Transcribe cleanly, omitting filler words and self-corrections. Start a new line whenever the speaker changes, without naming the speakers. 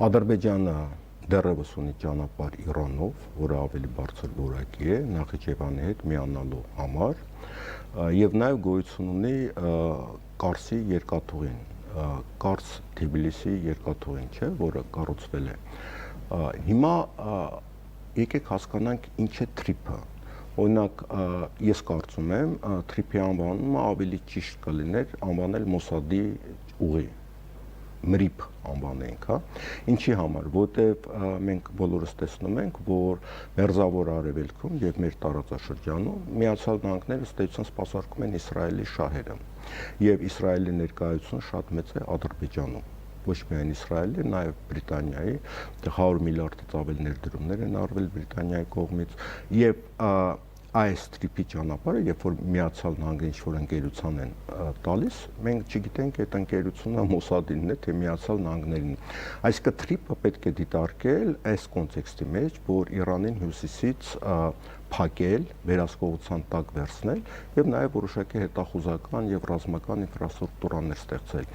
Ադրբեջանը դեռևս ունի ճանապարհ Իրանով, որը ավելի բարձր որակի է Նախիջևանի հետ միանալու համար, եւ նաեւ գոյություն ունի Կարսի երկաթուղին, Կարս-Թբիլիսի երկաթուղին, չէ, որը կառուցվել է։ Հիմա եկեք հասկանանք ինչ է թրիփը։ Օրինակ, ես կարծում եմ, թրիփի անվանումը ավելի ճիշտ կլիներ անվանել Մոսադի ուղի։ Մրիփ անվանենք, հա։ Ինչի համար, որտեվ մենք բոլորս տեսնում ենք, որ Մերձավոր Արևելքում եւ մեր տարածաշրջանում Միացյալ Նահանգները ըստ էության սպասարկում են Իսրայելի շահերը։ Եվ Իսրայելի ներկայությունը շատ մեծ է Ադրբեջանում։ Ոչ միայն Իսրայելի, նաեւ Բրիտանիայի 100 միլիարդից ավել ներդրումներ են արվել Բրիտանիայի կողմից եւ այս թրիփի ճանապարհը, երբ որ Միացյալ Նահանգները ինչ-որ ընկերության են տալիս, մենք չգիտենք այդ ընկերությունը Մոսադինն է, թե Միացյալ Նահանգներն է։ Այսինքն թրիփը պետք է դիտարկել այս կոնտեքստի մեջ, որ Իրանին հյուսիսից փակել, վերահսկողության տակ վերցնել եւ նաեւ որոշակի հետախուզական եւ ռազմական ինֆրաստրուկտուրաներ ստեղծել։